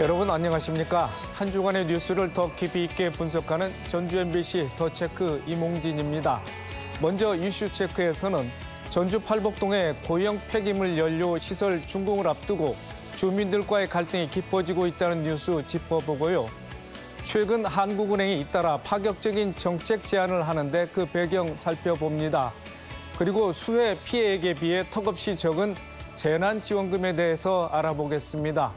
여러분 안녕하십니까? 한 주간의 뉴스를 더 깊이 있게 분석하는 전주 MBC 더체크 이몽진입니다. 먼저 이슈 체크에서는 전주 팔복동의 고형 폐기물 연료 시설 준공을 앞두고 주민들과의 갈등이 깊어지고 있다는 뉴스 짚어보고요. 최근 한국은행이 잇따라 파격적인 정책 제안을 하는데 그 배경 살펴봅니다. 그리고 수해 피해액에 비해 턱없이 적은 재난지원금에 대해서 알아보겠습니다.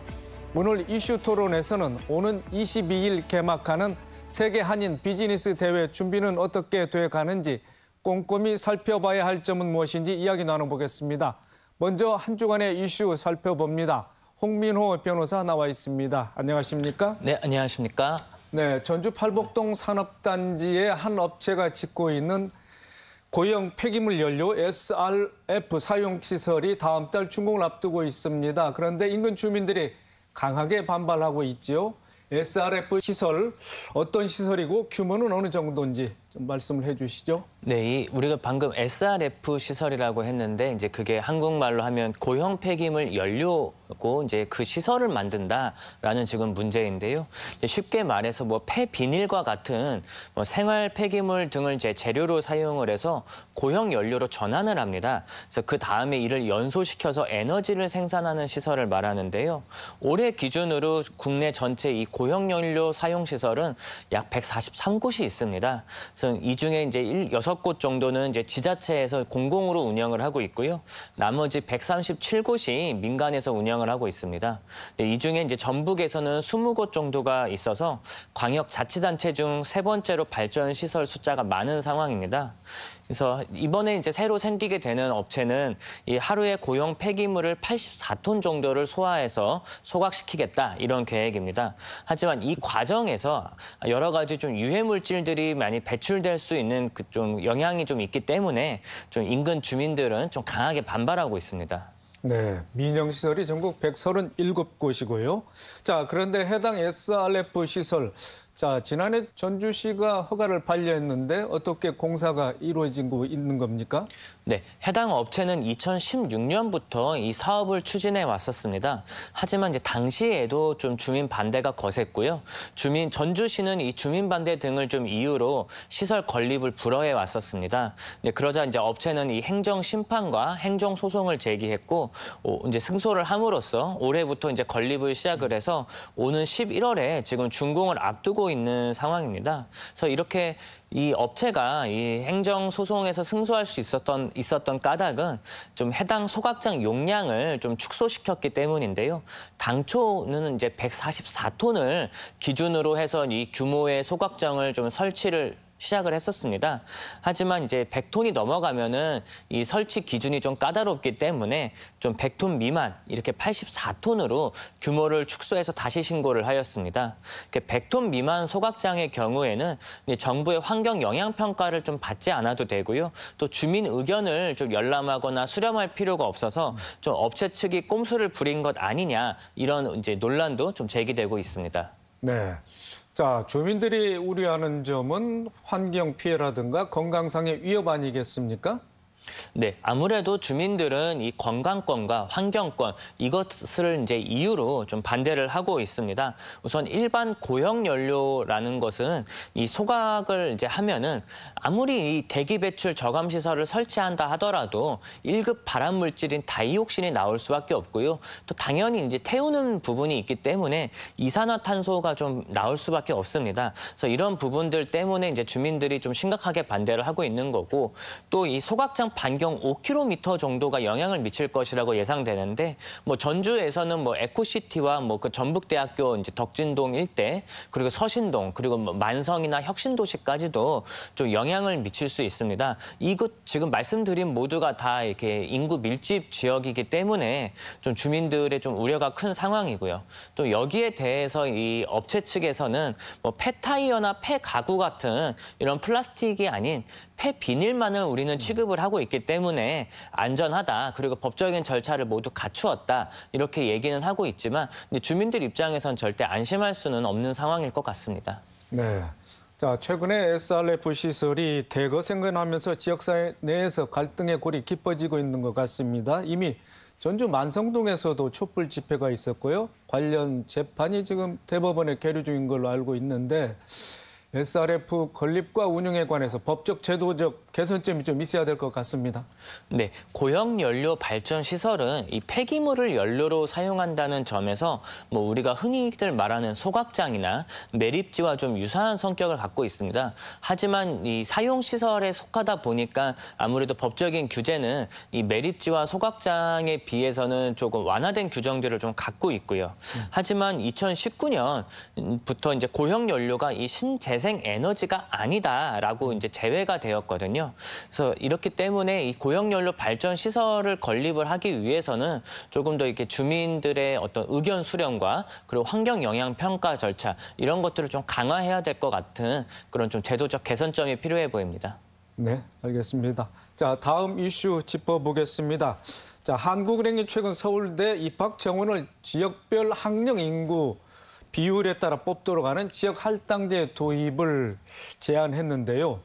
오늘 이슈 토론에서는 오는 22일 개막하는 세계 한인 비즈니스 대회 준비는 어떻게 돼가는지 꼼꼼히 살펴봐야 할 점은 무엇인지 이야기 나눠보겠습니다. 먼저 한 주간의 이슈 살펴봅니다. 홍민호 변호사 나와 있습니다. 안녕하십니까? 네, 안녕하십니까? 네, 전주 팔복동 산업단지의 한 업체가 짓고 있는 고형 폐기물 연료 SRF 사용시설이 다음 달 준공을 앞두고 있습니다. 그런데 인근 주민들이 강하게 반발하고 있지요. SRF 시설, 어떤 시설이고 규모는 어느 정도인지 좀 말씀을 해주시죠. 네, 우리가 방금 SRF 시설이라고 했는데 이제 그게 한국말로 하면 고형 폐기물 연료고 이제 그 시설을 만든다라는 지금 문제인데요. 쉽게 말해서 뭐 폐비닐과 같은 뭐 생활 폐기물 등을 이제 재료로 사용을 해서 고형 연료로 전환을 합니다. 그래서 그 다음에 이를 연소시켜서 에너지를 생산하는 시설을 말하는데요. 올해 기준으로 국내 전체 이 고형 연료 사용 시설은 약 143곳이 있습니다. 그래서 이 중에 이제 6곳 정도는 이제 지자체에서 공공으로 운영을 하고 있고요. 나머지 137곳이 민간에서 운영을 하고 있습니다. 이 중에 이제 전북에서는 20곳 정도가 있어서 광역자치단체 중 3번째로 발전 시설 숫자가 많은 상황입니다. 그래서 이번에 이제 새로 생기게 되는 업체는 이 하루에 고형 폐기물을 84톤 정도를 소화해서 소각시키겠다 이런 계획입니다. 하지만 이 과정에서 여러 가지 좀 유해 물질들이 많이 배출될 수 있는 그 좀 영향이 좀 있기 때문에 좀 인근 주민들은 좀 강하게 반발하고 있습니다. 네, 민영시설이 전국 137곳이고요. 자, 그런데 해당 SRF 시설, 자, 지난해 전주시가 허가를 반려했는데 어떻게 공사가 이루어지고 있는 겁니까? 네, 해당 업체는 2016년부터 이 사업을 추진해 왔었습니다. 하지만 이제 당시에도 좀 주민 반대가 거셌고요. 전주시는 이 주민 반대 등을 좀 이유로 시설 건립을 불허해 왔었습니다. 네, 그러자 이제 업체는 이 행정 심판과 행정 소송을 제기했고 이제 승소를 함으로써 올해부터 이제 건립을 시작을 해서 오는 11월에 지금 준공을 앞두고 있는 상황입니다. 그래서 이렇게 이 업체가 이 행정 소송에서 승소할 수 있었던 까닭은 좀 해당 소각장 용량을 좀 축소시켰기 때문인데요. 당초는 이제 144톤을 기준으로 해서 이 규모의 소각장을 좀 설치를 시작을 했었습니다. 하지만 이제 100톤이 넘어가면은 이 설치 기준이 좀 까다롭기 때문에 좀 100톤 미만 이렇게 84톤으로 규모를 축소해서 다시 신고를 하였습니다. 100톤 미만 소각장의 경우에는 정부의 환경 영향 평가를 좀 받지 않아도 되고요. 또 주민 의견을 좀 열람하거나 수렴할 필요가 없어서 좀 업체 측이 꼼수를 부린 것 아니냐 이런 이제 논란도 좀 제기되고 있습니다. 네. 자, 주민들이 우려하는 점은 환경 피해라든가 건강상의 위협 아니겠습니까? 네, 아무래도 주민들은 이 건강권과 환경권 이것을 이제 이유로 좀 반대를 하고 있습니다. 우선 일반 고형 연료라는 것은 이 소각을 이제 하면은 아무리 이 대기 배출 저감 시설을 설치한다 하더라도 1급 발암 물질인 다이옥신이 나올 수밖에 없고요. 또 당연히 이제 태우는 부분이 있기 때문에 이산화탄소가 좀 나올 수밖에 없습니다. 그래서 이런 부분들 때문에 이제 주민들이 좀 심각하게 반대를 하고 있는 거고 또 이 소각장 반경 5km 정도가 영향을 미칠 것이라고 예상되는데 뭐 전주에서는 뭐 에코시티와 뭐 그 전북대학교 이제 덕진동 일대 그리고 서신동 그리고 뭐 만성이나 혁신도시까지도 좀 영향을 미칠 수 있습니다. 이곳 지금 말씀드린 모두가 다 이렇게 인구 밀집 지역이기 때문에 좀 주민들의 좀 우려가 큰 상황이고요. 또 여기에 대해서 이 업체 측에서는 뭐 폐타이어나 폐가구 같은 이런 플라스틱이 아닌 폐비닐만을 우리는 취급을 하고 있기 때문에 안전하다. 그리고 법적인 절차를 모두 갖추었다. 이렇게 얘기는 하고 있지만 주민들 입장에선 절대 안심할 수는 없는 상황일 것 같습니다. 네. 자, 최근에 SRF 시설이 대거 생겨나면서 지역사회 내에서 갈등의 골이 깊어지고 있는 것 같습니다. 이미 전주 만성동에서도 촛불 집회가 있었고요. 관련 재판이 지금 대법원에 계류 중인 걸로 알고 있는데 SRF 건립과 운영에 관해서 법적, 제도적 개선점이 좀 있어야 될 것 같습니다. 네, 고형연료 발전 시설은 이 폐기물을 연료로 사용한다는 점에서 뭐 우리가 흔히들 말하는 소각장이나 매립지와 좀 유사한 성격을 갖고 있습니다. 하지만 이 사용 시설에 속하다 보니까 아무래도 법적인 규제는 이 매립지와 소각장에 비해서는 조금 완화된 규정들을 좀 갖고 있고요. 하지만 2019년부터 이제 고형연료가 이 신재생 에너지가 아니다라고 이제 제외가 되었거든요. 그래서 이렇기 때문에 이 고형연료 발전 시설을 건립을 하기 위해서는 조금 더 이렇게 주민들의 어떤 의견 수렴과 그리고 환경 영향 평가 절차 이런 것들을 좀 강화해야 될 것 같은 그런 좀 제도적 개선점이 필요해 보입니다. 네, 알겠습니다. 자, 다음 이슈 짚어보겠습니다. 자, 한국은행이 최근 서울대 입학 정원을 지역별 학령 인구 비율에 따라 뽑도록 하는 지역 할당제 도입을 제안했는데요.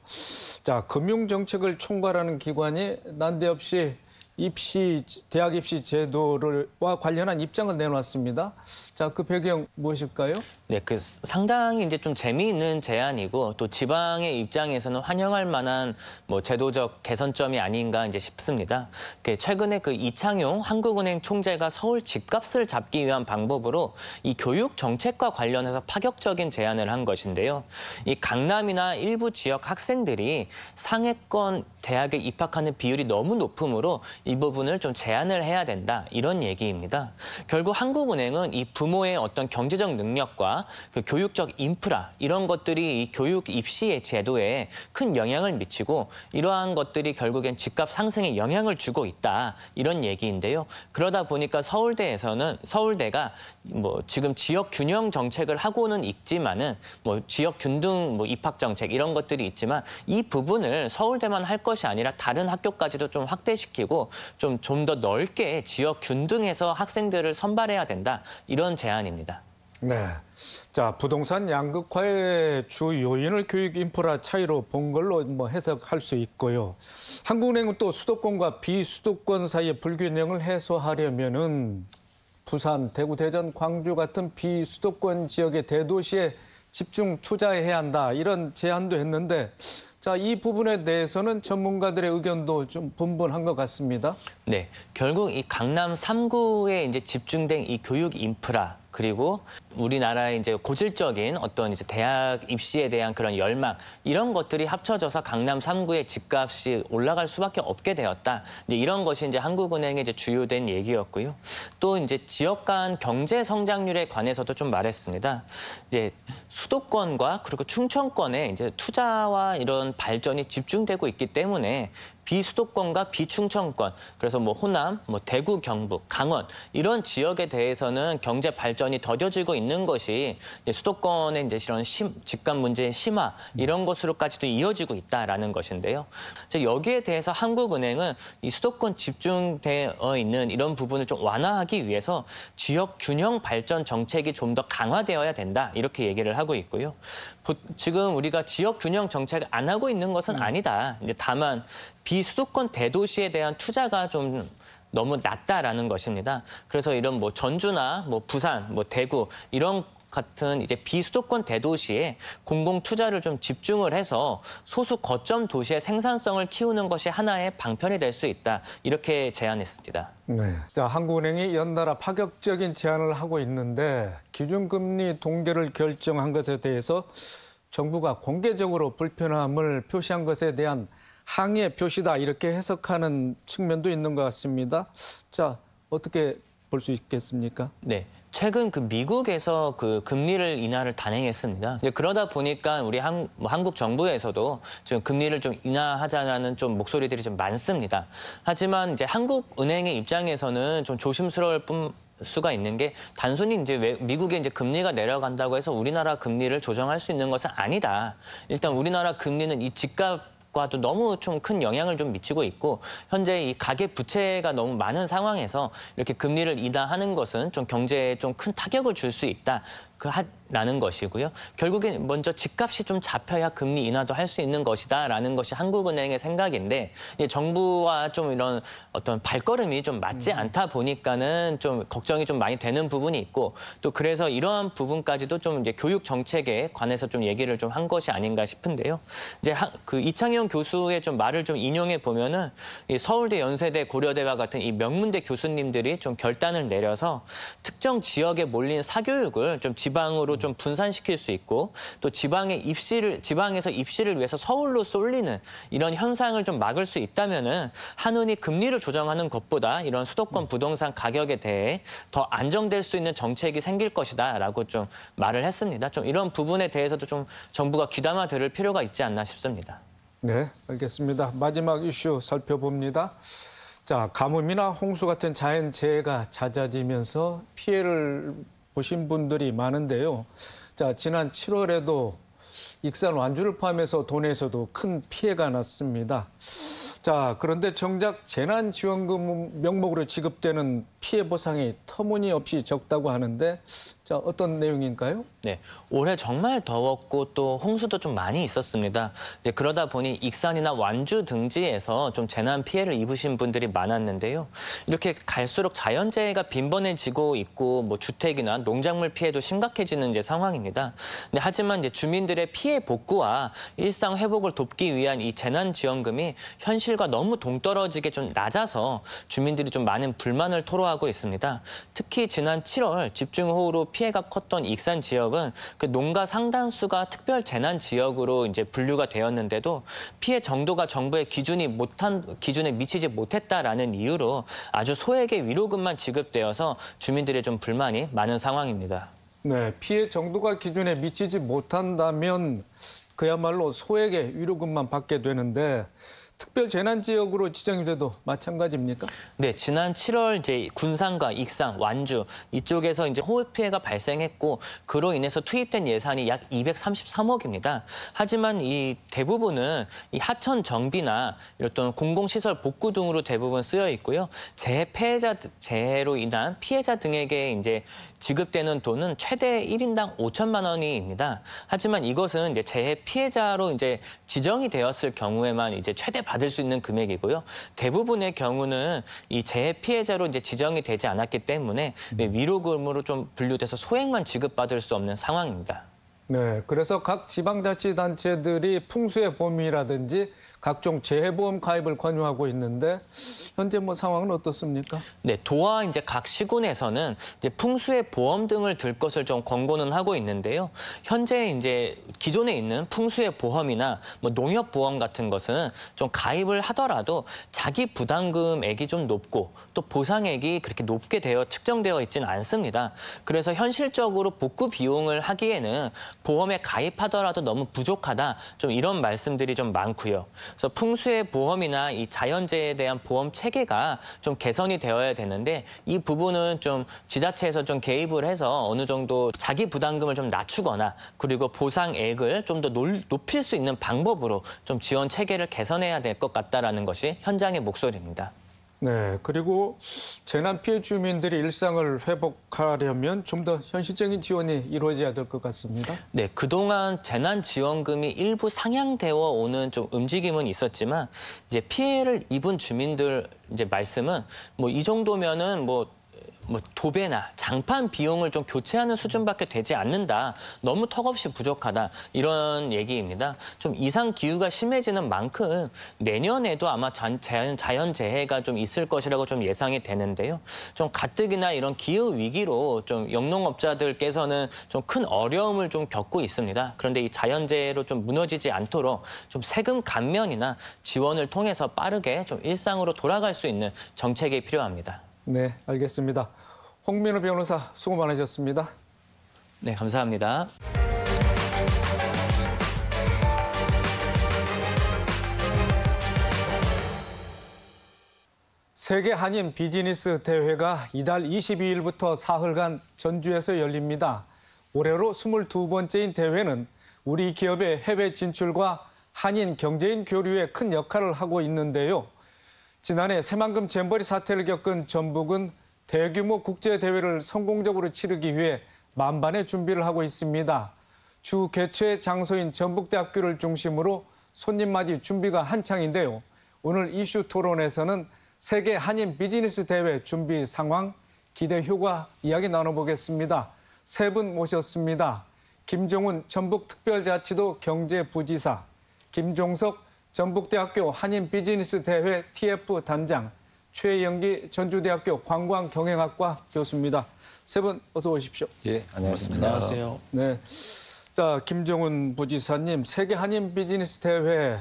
자, 금융정책을 총괄하는 기관이 난데없이 대학 입시 제도와 관련한 입장을 내놨습니다. 자, 그 배경 무엇일까요? 네, 그 상당히 이제 좀 재미있는 제안이고 또 지방의 입장에서는 환영할 만한 뭐 제도적 개선점이 아닌가 이제 싶습니다. 최근에 그 이창용 한국은행 총재가 서울 집값을 잡기 위한 방법으로 이 교육 정책과 관련해서 파격적인 제안을 한 것인데요. 이 강남이나 일부 지역 학생들이 상해권 대학에 입학하는 비율이 너무 높으므로 이 부분을 좀 제한을 해야 된다 이런 얘기입니다. 결국 한국은행은 이 부모의 어떤 경제적 능력과 그 교육적 인프라 이런 것들이 이 교육 입시의 제도에 큰 영향을 미치고 이러한 것들이 결국엔 집값 상승에 영향을 주고 있다 이런 얘기인데요. 그러다 보니까 서울대가 뭐 지금 지역 균형 정책을 하고는 있지만은 뭐 지역 균등 뭐 입학 정책 이런 것들이 있지만 이 부분을 서울대만 할 것이 아니라 다른 학교까지도 좀 확대시키고 좀 더 넓게 지역 균등해서 학생들을 선발해야 된다 이런 제안입니다. 네. 자, 부동산 양극화의 주 요인을 교육 인프라 차이로 본 걸로 뭐 해석할 수 있고요. 한국은행은 또 수도권과 비수도권 사이의 불균형을 해소하려면은 부산, 대구, 대전, 광주 같은 비수도권 지역의 대도시에 집중 투자해야 한다 이런 제안도 했는데 자, 이 부분에 대해서는 전문가들의 의견도 좀 분분한 것 같습니다. 네, 결국 이 강남 3구에 이제 집중된 이 교육 인프라 그리고 우리나라의 이제 고질적인 어떤 이제 대학 입시에 대한 그런 열망 이런 것들이 합쳐져서 강남 3구의 집값이 올라갈 수밖에 없게 되었다. 이제 이런 것이 이제 한국은행의 이제 주요된 얘기였고요. 또 이제 지역 간 경제 성장률에 관해서도 좀 말했습니다. 이제 수도권과 그리고 충청권에 이제 투자와 이런 발전이 집중되고 있기 때문에 비수도권과 비충청권, 그래서 뭐 호남, 뭐 대구, 경북, 강원 이런 지역에 대해서는 경제 발전이 더뎌지고 있는 것이 이제 수도권의 이제 이런 집값 문제의 심화 이런 것으로까지도 이어지고 있다라는 것인데요. 여기에 대해서 한국은행은 이 수도권 집중되어 있는 이런 부분을 좀 완화하기 위해서 지역 균형 발전 정책이 좀 더 강화되어야 된다 이렇게 얘기를 하고 있고요. 지금 우리가 지역 균형 정책을 안 하고 있는 것은 아니다. 이제 다만 비수도권 대도시에 대한 투자가 좀 너무 낮다라는 것입니다. 그래서 이런 뭐 전주나 뭐 부산, 뭐 대구 이런 같은 이제 비수도권 대도시에 공공 투자를 좀 집중을 해서 소수 거점 도시의 생산성을 키우는 것이 하나의 방편이 될 수 있다. 이렇게 제안했습니다. 네. 자, 한국은행이 연달아 파격적인 제안을 하고 있는데 기준금리 동결을 결정한 것에 대해서 정부가 공개적으로 불편함을 표시한 것에 대한 항의의 표시다 이렇게 해석하는 측면도 있는 것 같습니다. 자, 어떻게 볼 수 있겠습니까? 네. 최근 그 미국에서 그 금리를 인하를 단행했습니다. 이제 그러다 보니까 우리 한국 정부에서도 지금 금리를 좀 인하하자라는 좀 목소리들이 좀 많습니다. 하지만 이제 한국은행의 입장에서는 좀 조심스러울 수가 있는 게 단순히 이제 미국의 이제 금리가 내려간다고 해서 우리나라 금리를 조정할 수 있는 것은 아니다. 일단 우리나라 금리는 이 집값과도 너무 좀 큰 영향을 좀 미치고 있고 현재 이 가계 부채가 너무 많은 상황에서 이렇게 금리를 인하하는 것은 좀 경제에 좀 큰 타격을 줄 수 있다. 라는 것이고요. 결국엔 먼저 집값이 좀 잡혀야 금리 인하도 할 수 있는 것이다라는 것이 한국은행의 생각인데 이제 정부와 좀 이런 어떤 발걸음이 좀 맞지 않다 보니까는 좀 걱정이 좀 많이 되는 부분이 있고 또 그래서 이러한 부분까지도 좀 이제 교육 정책에 관해서 좀 얘기를 좀 한 것이 아닌가 싶은데요. 이제 그 이창용 교수의 좀 말을 좀 인용해 보면은 이 서울대, 연세대, 고려대와 같은 이 명문대 교수님들이 좀 결단을 내려서 특정 지역에 몰린 사교육을 좀 지방으로 좀 분산시킬 수 있고 또 지방에서 입시를 위해서 서울로 쏠리는 이런 현상을 좀 막을 수 있다면은 한은이 금리를 조정하는 것보다 이런 수도권 부동산 가격에 대해 더 안정될 수 있는 정책이 생길 것이다라고 좀 말을 했습니다. 좀 이런 부분에 대해서도 좀 정부가 귀담아 들을 필요가 있지 않나 싶습니다. 네, 알겠습니다. 마지막 이슈 살펴봅니다. 자, 가뭄이나 홍수 같은 자연재해가 잦아지면서 피해를 보신 분들이 많은데요. 자, 지난 7월에도 익산 완주를 포함해서 도내에서도 큰 피해가 났습니다. 자, 그런데 정작 재난지원금 명목으로 지급되는 피해 보상이 터무니없이 적다고 하는데 자, 어떤 내용인가요? 네, 올해 정말 더웠고 또 홍수도 좀 많이 있었습니다. 이제 그러다 보니 익산이나 완주 등지에서 좀 재난 피해를 입으신 분들이 많았는데요. 이렇게 갈수록 자연재해가 빈번해지고 있고 뭐 주택이나 농작물 피해도 심각해지는 이제 상황입니다. 근데 하지만 이제 주민들의 피해 복구와 일상 회복을 돕기 위한 이 재난지원금이 현실과 너무 동떨어지게 좀 낮아서 주민들이 좀 많은 불만을 토로하고 있습니다. 특히 지난 7월 집중호우로 피해가 컸던 익산 지역은 그 농가 상당수가 특별 재난 지역으로 이제 분류가 되었는데도 피해 정도가 정부의 기준에 미치지 못했다라는 이유로 아주 소액의 위로금만 지급되어서 주민들의 좀 불만이 많은 상황입니다. 네, 피해 정도가 기준에 미치지 못한다면 그야말로 소액의 위로금만 받게 되는데 특별 재난 지역으로 지정이 돼도 마찬가지입니까? 네, 지난 7월 이제 군산과 익산, 완주 이쪽에서 이제 호우 피해가 발생했고 그로 인해서 투입된 예산이 약 233억입니다. 하지만 이 대부분은 이 하천 정비나 이런 공공시설 복구 등으로 대부분 쓰여 있고요. 재해로 인한 피해자 등에게 이제 지급되는 돈은 최대 1인당 5천만 원입니다. 하지만 이것은 이제 재해 피해자로 이제 지정이 되었을 경우에만 이제 최대 받을 수 있는 금액이고요. 대부분의 경우는 이 재해 피해자로 이제 지정이 되지 않았기 때문에 위로금으로 좀 분류돼서 소액만 지급받을 수 없는 상황입니다. 네, 그래서 각 지방자치단체들이 풍수의 보험이라든지 각종 재해보험 가입을 권유하고 있는데 현재 뭐 상황은 어떻습니까? 네, 도와 이제 각 시군에서는 이제 풍수의 보험 등을 들 것을 좀 권고는 하고 있는데요. 현재 이제 기존에 있는 풍수의 보험이나 뭐 농협 보험 같은 것은 좀 가입을 하더라도 자기 부담금액이 좀 높고 또 보상액이 그렇게 높게 측정되어 있지는 않습니다. 그래서 현실적으로 복구 비용을 하기에는 보험에 가입하더라도 너무 부족하다. 좀 이런 말씀들이 좀 많고요. 그래서 풍수의 보험이나 이 자연재해에 대한 보험 체계가 좀 개선이 되어야 되는데 이 부분은 좀 지자체에서 좀 개입을 해서 어느 정도 자기 부담금을 좀 낮추거나 그리고 보상액을 좀 더 높일 수 있는 방법으로 좀 지원 체계를 개선해야 될 것 같다라는 것이 현장의 목소리입니다. 네, 그리고 재난 피해 주민들이 일상을 회복하려면 좀 더 현실적인 지원이 이루어져야 될 것 같습니다. 네, 그동안 재난지원금이 일부 상향되어 오는 좀 움직임은 있었지만 이제 피해를 입은 주민들 이제 말씀은 뭐 이 정도면은 뭐 도배나 장판 비용을 좀 교체하는 수준밖에 되지 않는다. 너무 턱없이 부족하다. 이런 얘기입니다. 좀 이상 기후가 심해지는 만큼 내년에도 아마 자연재해가 좀 있을 것이라고 좀 예상이 되는데요. 좀 가뜩이나 이런 기후 위기로 좀 영농업자들께서는 좀 큰 어려움을 좀 겪고 있습니다. 그런데 이 자연재해로 좀 무너지지 않도록 좀 세금 감면이나 지원을 통해서 빠르게 좀 일상으로 돌아갈 수 있는 정책이 필요합니다. 네, 알겠습니다. 홍민호 변호사 수고 많으셨습니다. 네, 감사합니다. 세계 한인 비즈니스 대회가 이달 22일부터 사흘간 전주에서 열립니다. 올해로 22번째인 대회는 우리 기업의 해외 진출과 한인 경제인 교류에 큰 역할을 하고 있는데요. 지난해 새만금 잼버리 사태를 겪은 전북은 대규모 국제대회를 성공적으로 치르기 위해 만반의 준비를 하고 있습니다. 주 개최 장소인 전북대학교를 중심으로 손님 맞이 준비가 한창인데요. 오늘 이슈 토론에서는 세계 한인 비즈니스 대회 준비 상황, 기대 효과 이야기 나눠보겠습니다. 세 분 모셨습니다. 김종훈 전북특별자치도 경제부지사, 김종석 전북대학교 한인 비즈니스 대회 TF 단장, 최영기 전주대학교 관광경영학과 교수입니다. 세 분 어서 오십시오. 예, 안녕하십니까. 안녕하세요. 네. 자, 김종훈 부지사님, 세계 한인 비즈니스 대회,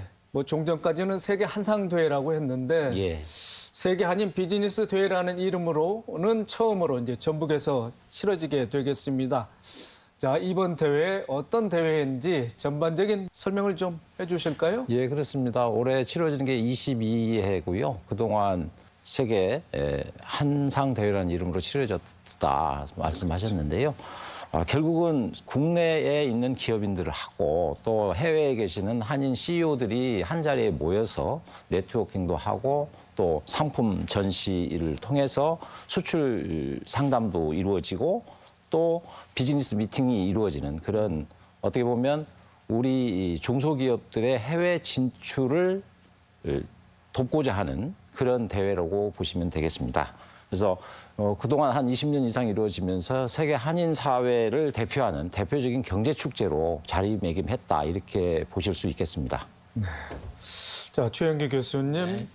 종전까지는 세계 한상 대회라고 했는데 예. 세계 한인 비즈니스 대회라는 이름으로는 처음으로 이제 전북에서 치러지게 되겠습니다. 자, 이번 대회 어떤 대회인지 전반적인 설명을 좀 해주실까요? 예, 그렇습니다. 올해 치러지는 게 22회고요. 그동안 세계 한상 대회라는 이름으로 치러졌다 말씀하셨는데요. 결국은 국내에 있는 기업인들하고 또 해외에 계시는 한인 CEO들이 한 자리에 모여서 네트워킹도 하고 또 상품 전시를 통해서 수출 상담도 이루어지고 또 비즈니스 미팅이 이루어지는 그런 어떻게 보면 우리 중소기업들의 해외 진출을 돕고자 하는 그런 대회라고 보시면 되겠습니다. 그래서 그동안 한 20년 이상 이루어지면서 세계 한인 사회를 대표하는 대표적인 경제 축제로 자리매김했다 이렇게 보실 수 있겠습니다. 네. 자, 최영기 교수님. 네.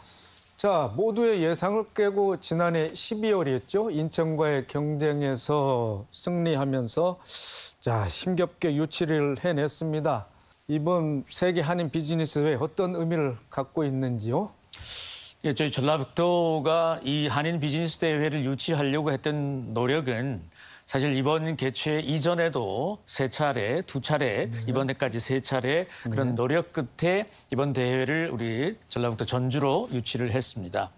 자, 모두의 예상을 깨고 지난해 12월이었죠. 인천과의 경쟁에서 승리하면서 자, 힘겹게 유치를 해냈습니다. 이번 세계 한인 비즈니스 대회 어떤 의미를 갖고 있는지요? 예, 저희 전라북도가 이 한인 비즈니스 대회를 유치하려고 했던 노력은 사실 이번 개최 이전에도 두 차례, 이번 해까지 세 차례 그런 노력 끝에 이번 대회를 우리 전라북도 전주로 유치를 했습니다.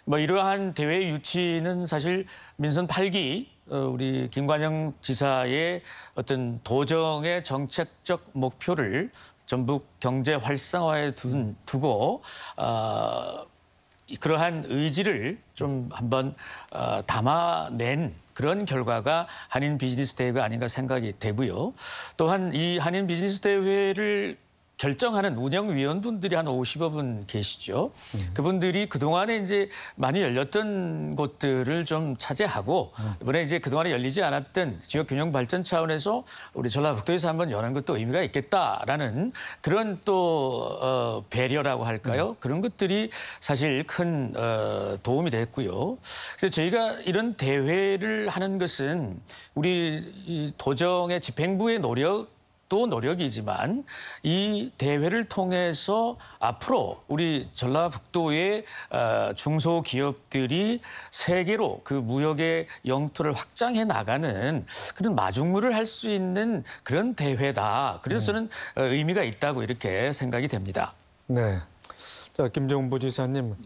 이러한 대회 유치는 사실 민선 8기 우리 김관영 지사의 어떤 도정의 정책적 목표를 전북 경제 활성화에 두고 그러한 의지를 좀 한번 담아낸 그런 결과가 한인 비즈니스 대회가 아닌가 생각이 되고요. 또한 이 한인 비즈니스 대회를 결정하는 운영위원분들이 한 50여 분 계시죠. 그분들이 그동안에 이제 많이 열렸던 곳들을 좀 차지하고 이번에 이제 그동안에 열리지 않았던 지역 균형 발전 차원에서 우리 전라북도에서 한번 여는 것도 의미가 있겠다라는 그런 또 배려라고 할까요? 그런 것들이 사실 큰 도움이 됐고요. 그래서 저희가 이런 대회를 하는 것은 우리 도정의 집행부의 또 노력이지만 이 대회를 통해서 앞으로 우리 전라북도의 중소기업들이 세계로 그 무역의 영토를 확장해 나가는 그런 마중물을 할 수 있는 그런 대회다. 그래서 저는 의미가 있다고 이렇게 생각이 됩니다. 네. 자, 김종훈 부지사님.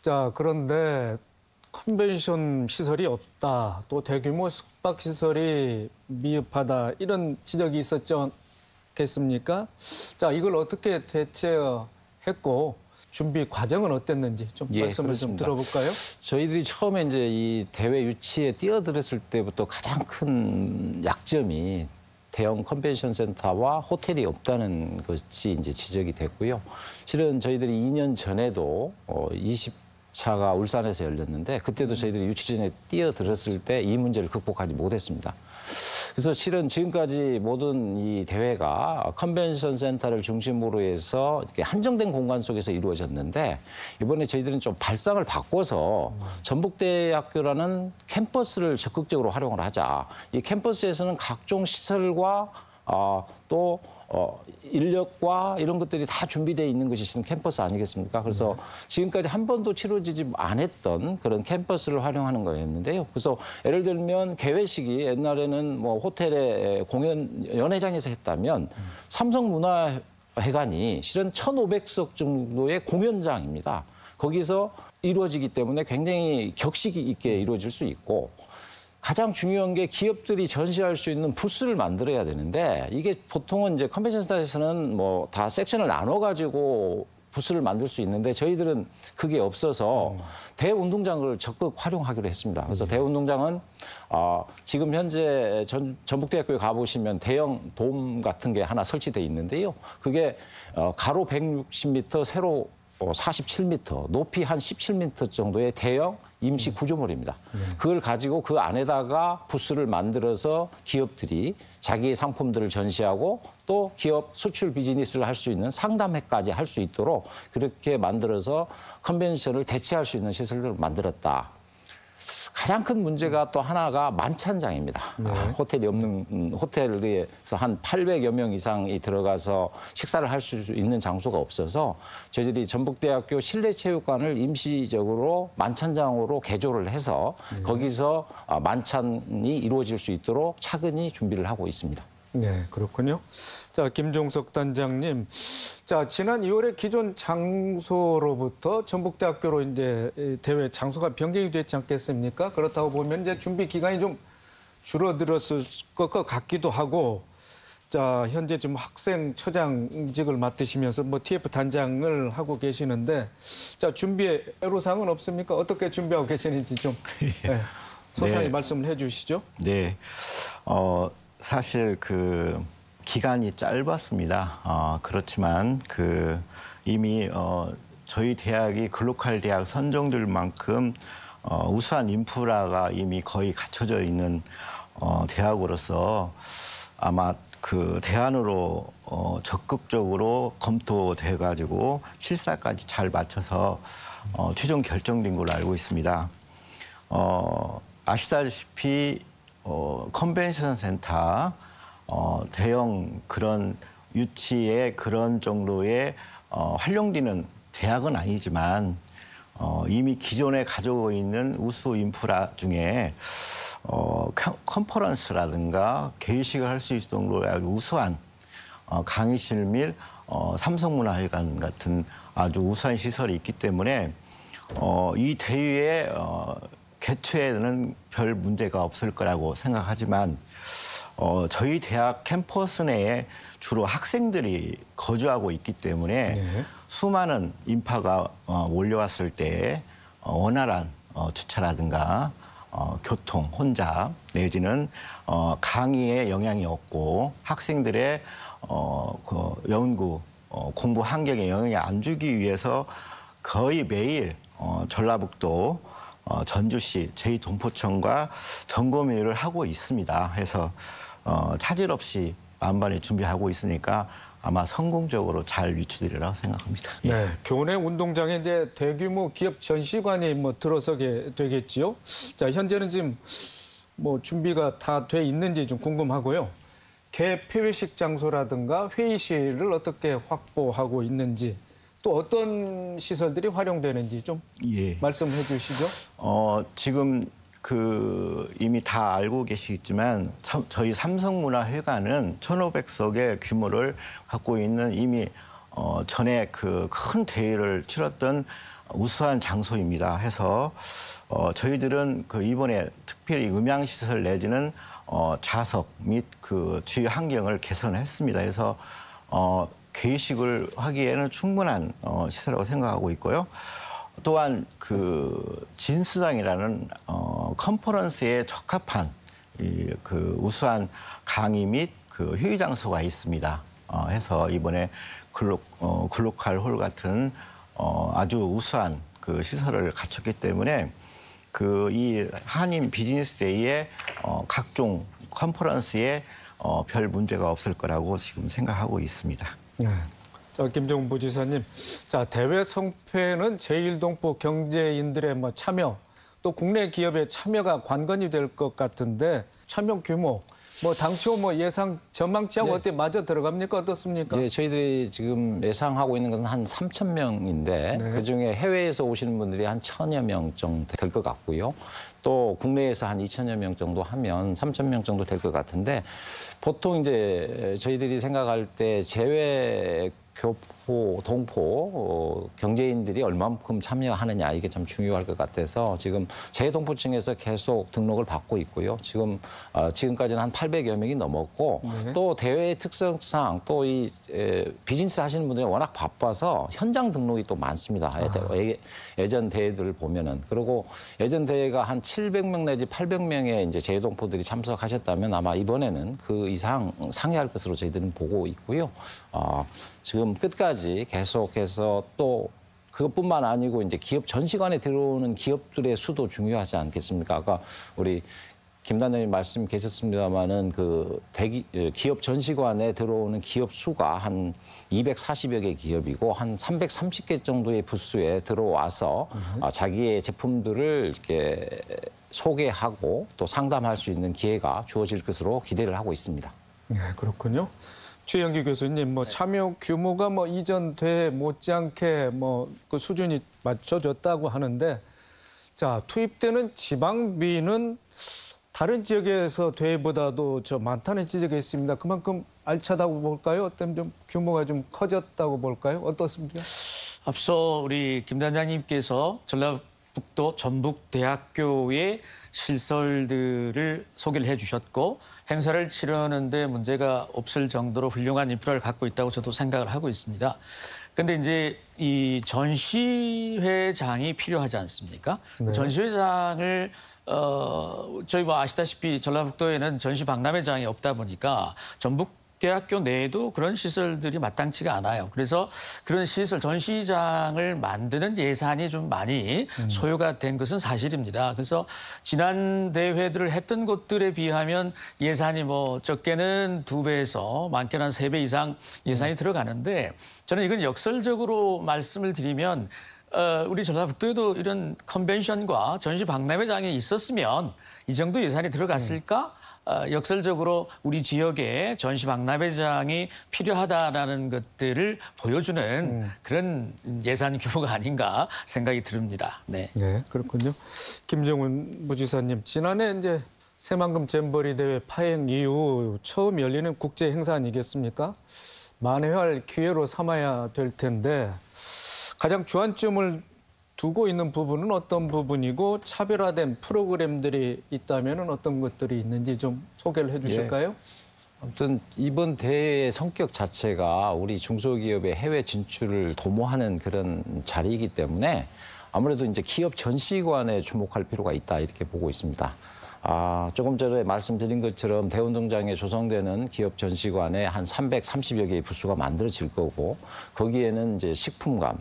자, 그런데 컨벤션 시설이 없다. 또 대규모 숙박 시설이 미흡하다. 이런 지적이 있었겠습니까? 자, 이걸 어떻게 대처했고 준비 과정은 어땠는지 좀 말씀을 그렇습니다. 좀 들어볼까요? 저희들이 처음에 이제 이 대회 유치에 뛰어들었을 때부터 가장 큰 약점이 대형 컨벤션 센터와 호텔이 없다는 것이 이제 지적이 됐고요. 실은 저희들이 2년 전에도 20차가 울산에서 열렸는데 그때도 저희들이 유치전에 뛰어들었을 때 이 문제를 극복하지 못했습니다. 그래서 실은 지금까지 모든 이 대회가 컨벤션 센터를 중심으로 해서 이렇게 한정된 공간 속에서 이루어졌는데 이번에 저희들은 좀 발상을 바꿔서 전북대학교라는 캠퍼스를 적극적으로 활용을 하자. 이 캠퍼스에서는 각종 시설과 또 인력과 이런 것들이 다 준비되어 있는 것이 지금 캠퍼스 아니겠습니까? 그래서 지금까지 한 번도 치러지지 않았던 그런 캠퍼스를 활용하는 거였는데요. 그래서 예를 들면 개회식이 옛날에는 뭐 호텔의 연회장에서 했다면 삼성문화회관이 실은 1,500석 정도의 공연장입니다. 거기서 이루어지기 때문에 굉장히 격식 있게 이루어질 수 있고 가장 중요한 게 기업들이 전시할 수 있는 부스를 만들어야 되는데 이게 보통은 이제 컨벤션 센터에서는 뭐 다 섹션을 나눠 가지고 부스를 만들 수 있는데 저희들은 그게 없어서 대운동장을 적극 활용하기로 했습니다. 그래서 대운동장은 지금 현재 전북대학교에 가보시면 대형 돔 같은 게 하나 설치돼 있는데요. 그게 가로 160m, 세로 47m, 높이 한 17m 정도의 대형 임시 구조물입니다. 그걸 가지고 그 안에다가 부스를 만들어서 기업들이 자기 상품들을 전시하고 또 기업 수출 비즈니스를 할 수 있는 상담회까지 할 수 있도록 그렇게 만들어서 컨벤션을 대체할 수 있는 시설을 만들었다. 가장 큰 문제가 또 하나가 만찬장입니다. 호텔이 없는 호텔에서 한 800여 명 이상이 들어가서 식사를 할 수 있는 장소가 없어서 저희들이 전북대학교 실내체육관을 임시적으로 만찬장으로 개조를 해서 거기서 만찬이 이루어질 수 있도록 차근히 준비를 하고 있습니다. 네, 그렇군요. 자, 김종석 단장님. 자, 지난 2월에 기존 장소로부터 전북대학교로 이제 대회 장소가 변경이 됐지 않겠습니까? 그렇다고 보면 이제 준비 기간이 좀 줄어들었을 것 같기도 하고, 자, 현재 지금 학생처장직을 맡으시면서 뭐 TF 단장을 하고 계시는데, 자, 준비에 애로사항은 없습니까? 어떻게 준비하고 계시는지 좀 네, 소상히 말씀을 해주시죠. 네, 사실 그 기간이 짧았습니다. 그렇지만 그 이미 저희 대학이 글로컬 대학 선정될 만큼 우수한 인프라가 이미 거의 갖춰져 있는 대학으로서 아마 그 대안으로 적극적으로 검토돼 가지고 실사까지 잘 맞춰서 최종 결정된 걸로 알고 있습니다. 아시다시피 컨벤션 센터 대형 그런 유치의 그런 정도의 활용되는 대학은 아니지만 이미 기존에 가지고 있는 우수 인프라 중에 컨퍼런스라든가 개회식을 할 수 있을 정도의 아주 우수한 강의실 및 삼성문화회관 같은 아주 우수한 시설이 있기 때문에 이 대회에 개최에는 별 문제가 없을 거라고 생각하지만 저희 대학 캠퍼스 내에 주로 학생들이 거주하고 있기 때문에 수많은 인파가 몰려왔을 때 원활한 주차라든가 교통, 혼잡 내지는 강의에 영향이 없고 학생들의 그 연구, 공부 환경에 영향이 안 주기 위해서 거의 매일 전라북도 전주시 제2동포청과 점검회의를 하고 있습니다. 해서 차질 없이 만반의 준비하고 있으니까 아마 성공적으로 잘 유치되리라고 생각합니다. 네, 교내 운동장에 이제 대규모 기업 전시관이 뭐 들어서게 되겠지요. 자, 현재는 지금 뭐 준비가 다 돼 있는지 좀 궁금하고요. 개폐회식 장소라든가 회의실을 어떻게 확보하고 있는지, 또 어떤 시설들이 활용되는지 좀 말씀해 주시죠. 지금 이미 다 알고 계시겠지만 저희 삼성문화회관은 1,500석의 규모를 갖고 있는 이미 전에 그 큰 대회를 치렀던 우수한 장소입니다. 해서 저희들은 이번에 특별히 음향시설 내지는 좌석 및 그 주위 환경을 개선했습니다. 그래서 개회식을 하기에는 충분한 시설이라고 생각하고 있고요. 또한 진수당이라는 컨퍼런스에 적합한 그 우수한 강의 및 그 회의 장소가 있습니다. 해서 이번에 글로컬 홀 같은 아주 우수한 그 시설을 갖췄기 때문에 이 한인 비즈니스 데이의 각종 컨퍼런스에 별 문제가 없을 거라고 지금 생각하고 있습니다. 네. 자, 김종훈 부지사님, 자, 대회 성패는 제1동포 경제인들의 뭐 참여, 또 국내 기업의 참여가 관건이 될 것 같은데 참여 규모, 뭐 당초 뭐 예상 전망치하고 어떻게 맞아 들어갑니까? 어떻습니까? 네, 저희들이 지금 예상하고 있는 것은 한 3,000명인데 그중에 해외에서 오시는 분들이 한 1,000여 명 정도 될 것 같고요. 또 국내에서 한 2,000여 명 정도 하면 3,000명 정도 될 것 같은데 보통 이제 저희들이 생각할 때 제외 교포, 동포 경제인들이 얼마만큼 참여하느냐 이게 참 중요할 것 같아서 지금 재동포층에서 계속 등록을 받고 있고요. 지금까지는 한 800여 명이 넘었고 또 대회의 특성상 또 이 비즈니스 하시는 분들이 워낙 바빠서 현장 등록이 또 많습니다. 예전 대회들을 보면은 그리고 예전 대회가 한 700명 내지 800명의 이제 재동포들이 참석하셨다면 아마 이번에는 그 이상 상회할 것으로 저희들은 보고 있고요. 지금 끝까지 계속해서 또 그것뿐만 아니고 이제 기업 전시관에 들어오는 기업들의 수도 중요하지 않겠습니까? 아까 우리 김 단장님 말씀 계셨습니다마는 그 기업 전시관에 들어오는 기업 수가 한 240여 개 기업이고 한 330개 정도의 부스에 들어와서 자기의 제품들을 이렇게 소개하고 또 상담할 수 있는 기회가 주어질 것으로 기대를 하고 있습니다. 네, 그렇군요. 최영기 교수님, 참여 규모가 이전 대회 못지않게 그 수준이 맞춰졌다고 하는데, 자, 투입되는 지방비는 다른 지역에서 대회보다도 많다는 지적이 있습니다. 그만큼 알차다고 볼까요? 어떤 좀 규모가 좀 커졌다고 볼까요? 어떻습니까? 앞서 우리 김 단장님께서 전라북도 전북대학교의 시설들을 소개를 해주셨고 행사를 치르는데 문제가 없을 정도로 훌륭한 인프라를 갖고 있다고 저도 생각을 하고 있습니다. 근데 이제 이 전시회장이 필요하지 않습니까? 네. 전시회장을 저희 아시다시피 전라북도에는 전시 박람회장이 없다 보니까 전북대학교 내에도 그런 시설들이 마땅치가 않아요. 그래서 그런 시설 전시장을 만드는 예산이 좀 많이 소요가 된 것은 사실입니다. 그래서 지난 대회들을 했던 곳들에 비하면 예산이 적게는 2배에서 많게는 한 3배 이상 예산이 들어가는데 저는 이건 역설적으로 말씀을 드리면 우리 전라북도에도 이런 컨벤션과 전시 박람회장이 있었으면 이 정도 예산이 들어갔을까? 역설적으로 우리 지역에 전시 박람회장이 필요하다라는 것들을 보여주는 그런 예산 규모가 아닌가 생각이 듭니다. 네, 그렇군요. 김정훈 부지사님, 지난해 이제 새만금 잼버리 대회 파행 이후 처음 열리는 국제 행사 아니겠습니까? 만회할 기회로 삼아야 될 텐데 가장 주안점을 두고 있는 부분은 어떤 부분이고 차별화된 프로그램들이 있다면 어떤 것들이 있는지 좀 소개를 해 주실까요? 아무튼 이번 대회의 성격 자체가 우리 중소기업의 해외 진출을 도모하는 그런 자리이기 때문에 아무래도 이제 기업 전시관에 주목할 필요가 있다 이렇게 보고 있습니다. 조금 전에 말씀드린 것처럼 대운동장에 조성되는 기업 전시관에 한 330여 개의 부스가 만들어질 거고 거기에는 이제 식품관,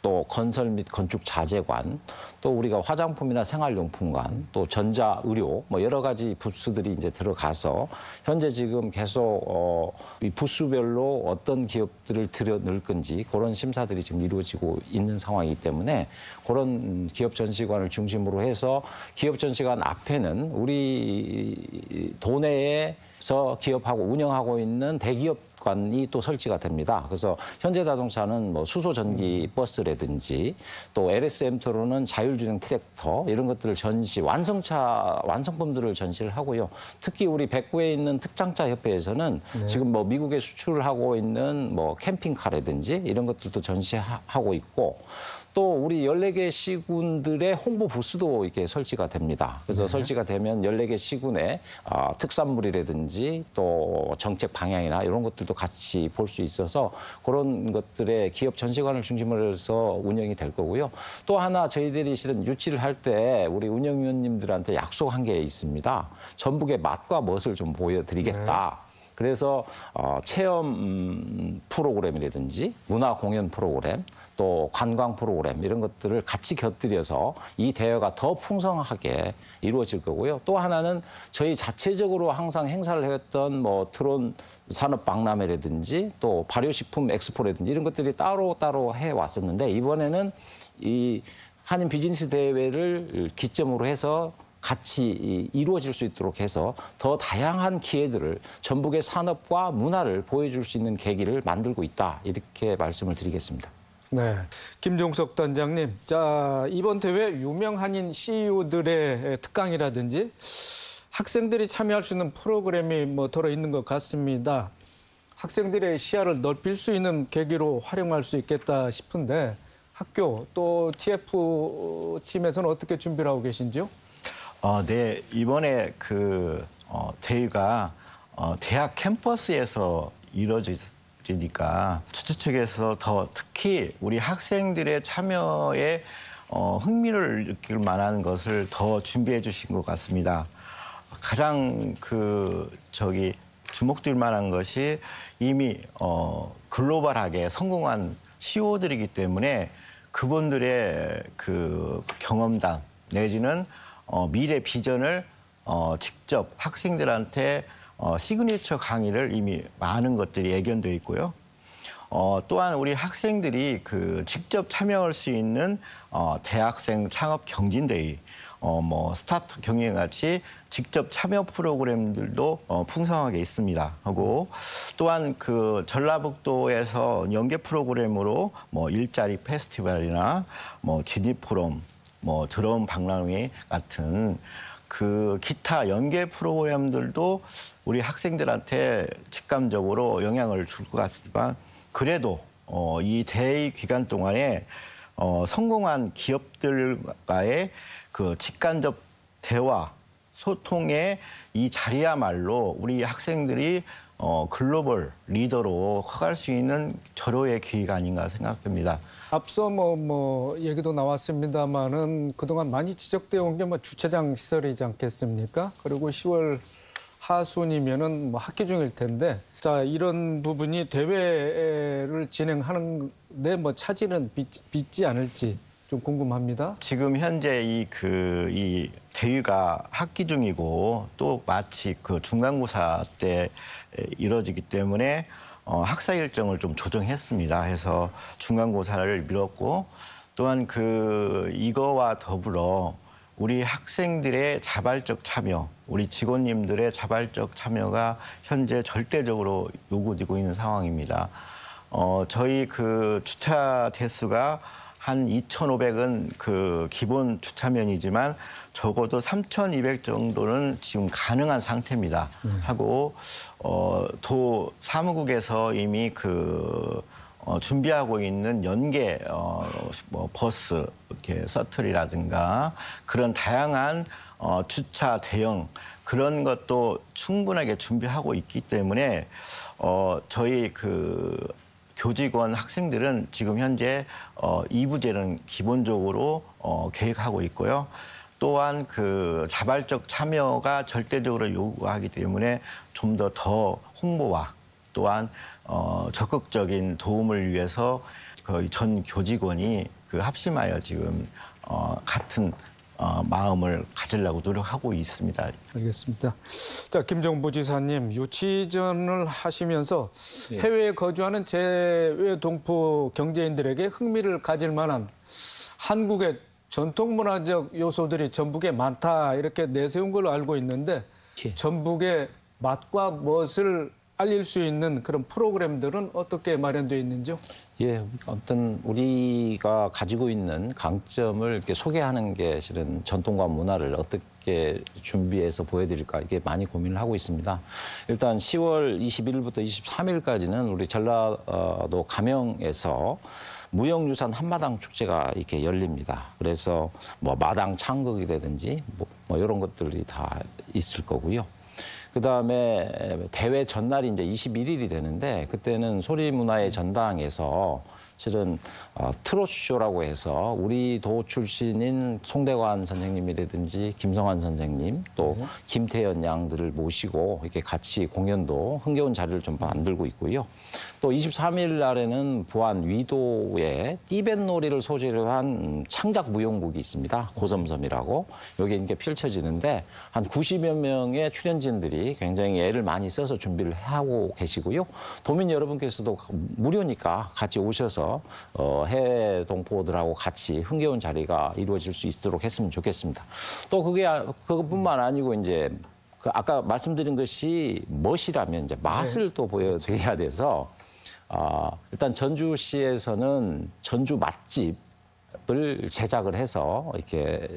또 건설 및 건축 자재관, 또 우리가 화장품이나 생활용품관, 또 전자, 의료 여러 가지 부스들이 이제 들어가서 현재 지금 계속 이 부스별로 어떤 기업들을 들여넣을 건지 그런 심사들이 지금 이루어지고 있는 상황이기 때문에 그런 기업 전시관을 중심으로 해서 기업 전시관 앞에는 우리 도내에서 기업하고 운영하고 있는 대기업관이 또 설치가 됩니다. 그래서 현대자동차는 수소 전기 버스라든지 또 LS엠터로는 자율주행 트랙터 이런 것들을 완성품들을 전시를 하고요. 특히 우리 백구에 있는 특장차 협회에서는 지금 미국에 수출을 하고 있는 캠핑카라든지 이런 것들도 전시하고 있고 또 우리 14개 시군들의 홍보 부스도 이렇게 설치가 됩니다. 그래서 설치가 되면 14개 시군의 특산물이라든지 또 정책 방향이나 이런 것들도 같이 볼 수 있어서 그런 것들의 기업 전시관을 중심으로 해서 운영이 될 거고요. 또 하나 저희들이 실은 유치를 할 때 우리 운영위원님들한테 약속한 게 있습니다. 전북의 맛과 멋을 좀 보여드리겠다. 그래서 체험 프로그램이라든지 문화 공연 프로그램 또 관광 프로그램 이런 것들을 같이 곁들여서 이 대회가 더 풍성하게 이루어질 거고요. 또 하나는 저희 자체적으로 항상 행사를 해왔던 트론 산업 박람회라든지 또 발효식품 엑스포라든지 이런 것들이 따로따로 해왔었는데 이번에는 이 한인 비즈니스 대회를 기점으로 해서 같이 이루어질 수 있도록 해서 더 다양한 기회들을 전북의 산업과 문화를 보여줄 수 있는 계기를 만들고 있다. 이렇게 말씀을 드리겠습니다. 네, 김종석 단장님. 자, 이번 대회 유명 한인 CEO들의 특강이라든지 학생들이 참여할 수 있는 프로그램이 들어있는 것 같습니다. 학생들의 시야를 넓힐 수 있는 계기로 활용할 수 있겠다 싶은데 학교 또 TF팀에서는 어떻게 준비를 하고 계신지요? 네, 이번에 대회가 대학 캠퍼스에서 이루어지니까 주최 측에서 더 특히 우리 학생들의 참여에 흥미를 느낄 만한 것을 더 준비해 주신 것 같습니다. 가장 주목될 만한 것이 이미 글로벌하게 성공한 CEO들이기 때문에 그분들의 경험담 내지는 미래 비전을 직접 학생들한테 시그니처 강의를 이미 많은 것들이 예견되어 있고요. 또한 우리 학생들이 직접 참여할 수 있는 대학생 창업 경진대회, 스타트 경영 같이 직접 참여 프로그램들도 풍성하게 있습니다. 하고 또한 전라북도에서 연계 프로그램으로 일자리 페스티벌이나 지디 포럼, 드럼 박람회 같은 기타 연계 프로그램들도 우리 학생들한테 직감적으로 영향을 줄 것 같지만 그래도 이 대회 기간 동안에 성공한 기업들과의 직간접 대화, 소통의 이 자리야말로 우리 학생들이 글로벌 리더로 커갈 수 있는 절호의 기회가 아닌가 생각됩니다. 앞서 얘기도 나왔습니다만은 그동안 많이 지적되어 온 게 주차장 시설이지 않겠습니까? 그리고 10월 하순이면은 학기 중일 텐데, 자 이런 부분이 대회를 진행하는데 차질은 빚지 않을지 좀 궁금합니다. 지금 현재 이 대회가 학기 중이고 또 마치 중간고사 때 이루어지기 때문에 학사 일정을 좀 조정했습니다. 해서 중간고사를 미뤘고 또한 이거와 더불어 우리 학생들의 자발적 참여, 우리 직원님들의 자발적 참여가 현재 절대적으로 요구되고 있는 상황입니다. 저희 주차 대수가 한 2,500은 기본 주차면이지만 적어도 3,200 정도는 지금 가능한 상태입니다. 하고 도 사무국에서 이미 준비하고 있는 연계 버스 이렇게 셔틀이라든가 그런 다양한 주차 대형 그런 것도 충분하게 준비하고 있기 때문에 저희 교직원 학생들은 지금 현재 2부제는 기본적으로 계획하고 있고요. 또한 자발적 참여가 절대적으로 요구하기 때문에 좀 더 홍보와 또한 적극적인 도움을 위해서 거의 전 교직원이 합심하여 지금 같은 마음을 가지려고 노력하고 있습니다. 알겠습니다. 자, 김정부 지사님, 유치전을 하시면서 해외에 거주하는 재외 동포 경제인들에게 흥미를 가질 만한 한국의 전통문화적 요소들이 전북에 많다 이렇게 내세운 걸로 알고 있는데 전북의 맛과 멋을 알릴 수 있는 그런 프로그램들은 어떻게 마련되어 있는지요? 예, 어떤 우리가 가지고 있는 강점을 이렇게 소개하는 게 실은 전통과 문화를 어떻게 준비해서 보여드릴까 이게 많이 고민을 하고 있습니다. 일단 10월 21일부터 23일까지는 우리 전라도 가명에서 무형유산 한마당 축제가 이렇게 열립니다. 그래서 마당 창극이라든지 이런 것들이 다 있을 거고요. 그다음에 대회 전날이 이제 21일이 되는데 그때는 소리문화의 전당에서 실은 트롯쇼라고 해서 우리 도 출신인 송대관 선생님이라든지 김성환 선생님 또 김태연 양들을 모시고 이렇게 같이 공연도 흥겨운 자리를 좀 만들고 있고요. 또 23일 날에는 부안 위도에 띠뱃놀이를 소재로 한 창작 무용곡이 있습니다. 고섬섬이라고. 여기 이렇게 펼쳐지는데 한 90여 명의 출연진들이 굉장히 애를 많이 써서 준비를 하고 계시고요. 도민 여러분께서도 무료니까 같이 오셔서 해외 동포들하고 같이 흥겨운 자리가 이루어질 수 있도록 했으면 좋겠습니다. 또 그것뿐만 아니고 이제 아까 말씀드린 것이 멋이라면 이제 맛을 또 보여드려야 돼서 일단 전주시에서는 전주 맛집을 제작을 해서 이렇게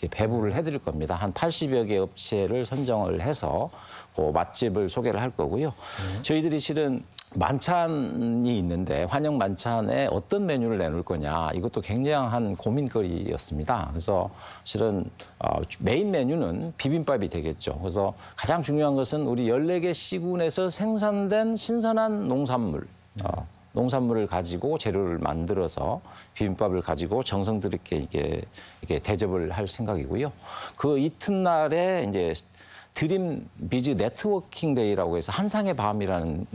이렇게 배부를 해드릴 겁니다. 한 80여 개 업체를 선정을 해서 그 맛집을 소개를 할 거고요. 저희들이 실은 만찬이 있는데 환영 만찬에 어떤 메뉴를 내놓을 거냐 이것도 굉장한 고민거리였습니다. 그래서 실은 메인 메뉴는 비빔밥이 되겠죠. 그래서 가장 중요한 것은 우리 14개 시군에서 생산된 신선한 농산물, 농산물을 가지고 재료를 만들어서 비빔밥을 가지고 정성들 있게 이게 대접을 할 생각이고요. 그 이튿날에 이제 드림 비즈 네트워킹 데이라고 해서 한상의 밤이라는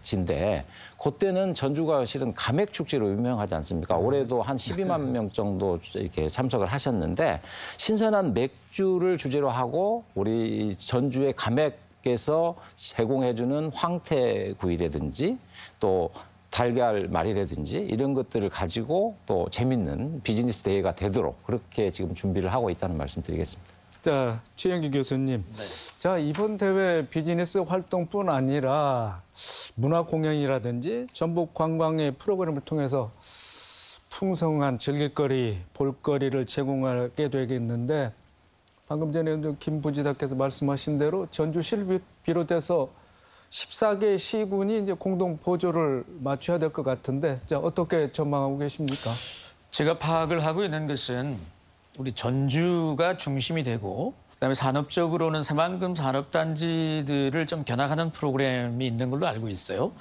것인데 그때는 전주가 실은 가맥 축제로 유명하지 않습니까? 올해도 한 12만 명 정도 이렇게 참석을 하셨는데 신선한 맥주를 주제로 하고 우리 전주의 가맥에서 제공해주는 황태구이라든지 또 달걀말이라든지 이런 것들을 가지고 또 재밌는 비즈니스 데이가 되도록 그렇게 지금 준비를 하고 있다는 말씀 드리겠습니다. 자, 최영기 교수님. 자, 이번 대회 비즈니스 활동뿐 아니라 문화 공연이라든지 전북 관광의 프로그램을 통해서 풍성한 즐길거리, 볼거리를 제공하게 되겠는데 방금 전에 김 부지사께서 말씀하신 대로 전주시를 비롯해서 14개 시군이 이제 공동 보조를 맞춰야 될 것 같은데 자, 어떻게 전망하고 계십니까? 제가 파악을 하고 있는 것은 우리 전주가 중심이 되고 그다음에 산업적으로는 새만금 산업단지들을 좀 견학하는 프로그램이 있는 걸로 알고 있어요.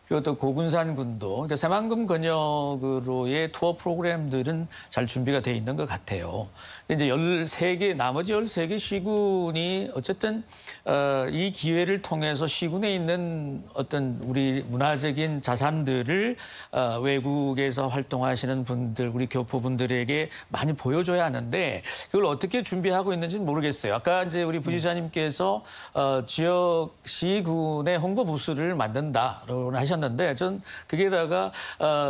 그리고 또 고군산군도 그러니까 새만금 권역으로의 투어 프로그램들은 잘 준비가 돼 있는 것 같아요. 근데 이제 13개 나머지 13개 시군이 어쨌든 이 기회를 통해서 시군에 있는 어떤 우리 문화적인 자산들을 외국에서 활동하시는 분들 우리 교포분들에게 많이 보여줘야 하는데 그걸 어떻게 준비하고 있는지는 모르겠어요. 아까 이제 우리 부지사님께서 지역 시군의 홍보 부스를 만든다라고 하셨는데 전 거기에다가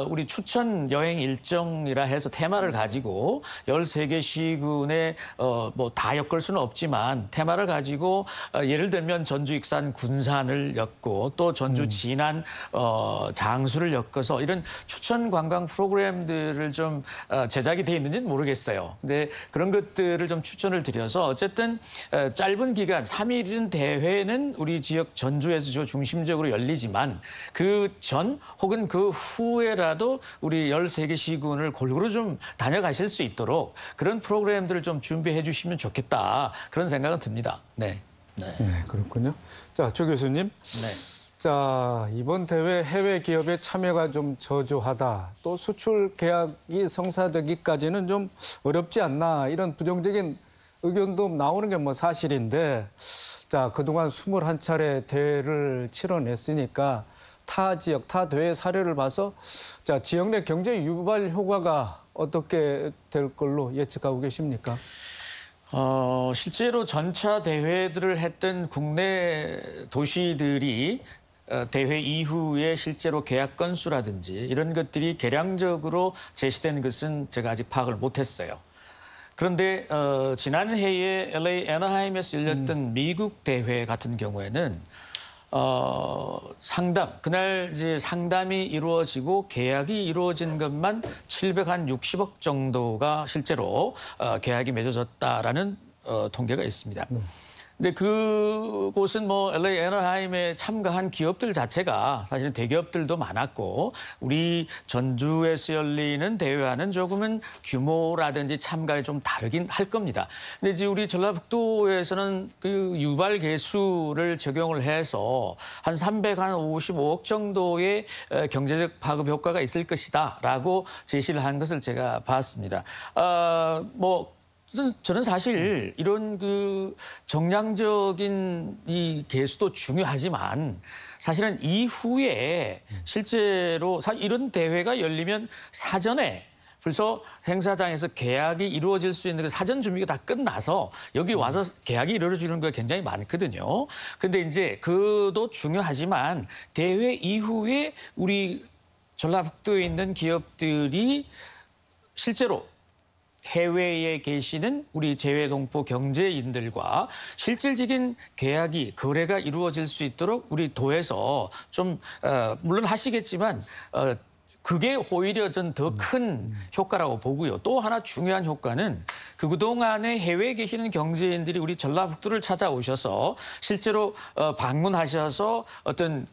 우리 추천 여행 일정이라 해서 테마를 가지고 13개 시군의 뭐 다 엮을 수는 없지만 테마를 가지고 예를 들면 전주 익산 군산을 엮고 또 전주 진안 장수를 엮어서 이런 추천 관광 프로그램들을 좀 제작이 돼 있는지는 모르겠어요. 근데 그런 것들을 좀 추천을 드려서 어쨌든 짧은 기간 3일인 대회는 우리 지역 전주에서 중심적으로 열리지만 그 전 혹은 그 후에라도 우리 13개 시군을 골고루 좀 다녀가실 수 있도록 그런 프로그램들을 좀 준비해 주시면 좋겠다. 그런 생각은 듭니다. 네. 네, 그렇군요. 자, 조 교수님. 네. 자, 이번 대회 해외 기업의 참여가 좀 저조하다. 또 수출 계약이 성사되기까지는 좀 어렵지 않나. 이런 부정적인 의견도 나오는 게 뭐 사실인데 자, 그동안 21차례 대회를 치러냈으니까 타 지역, 타 대회 사례를 봐서 자, 지역 내 경제 유발 효과가 어떻게 될 걸로 예측하고 계십니까? 실제로 전차 대회들을 했던 국내 도시들이 대회 이후에 실제로 계약 건수라든지 이런 것들이 계량적으로 제시된 것은 제가 아직 파악을 못했어요. 그런데 지난해에 LA 애너하임에서 열렸던 미국 대회 같은 경우에는 상담, 그날 이제 상담이 이루어지고 계약이 이루어진 것만 760억 정도가 실제로 계약이 맺어졌다라는 통계가 있습니다. 근데 그곳은 뭐 LA 애너하임에 참가한 기업들 자체가 사실은 대기업들도 많았고 우리 전주에서 열리는 대회와는 조금은 규모라든지 참가가 좀 다르긴 할 겁니다. 근데 이제 우리 전라북도에서는 그 유발 계수를 적용을 해서 한 355억 정도의 경제적 파급 효과가 있을 것이다라고 제시를 한 것을 제가 봤습니다. 저는 사실 이런 그 정량적인 이 개수도 중요하지만 사실은 이후에 실제로 이런 대회가 열리면 사전에 벌써 행사장에서 계약이 이루어질 수 있는 그 사전 준비가 다 끝나서 여기 와서 계약이 이루어지는 게 굉장히 많거든요. 근데 이제 그도 중요하지만 대회 이후에 우리 전라북도에 있는 기업들이 실제로 해외에 계시는 우리 재외동포 경제인들과 실질적인 계약이 거래가 이루어질 수 있도록 우리 도에서 좀 물론 하시겠지만 그게 오히려 전 더 큰 효과라고 보고요. 또 하나 중요한 효과는 그동안에 해외에 계시는 경제인들이 우리 전라북도를 찾아오셔서 실제로 방문하셔서 어떤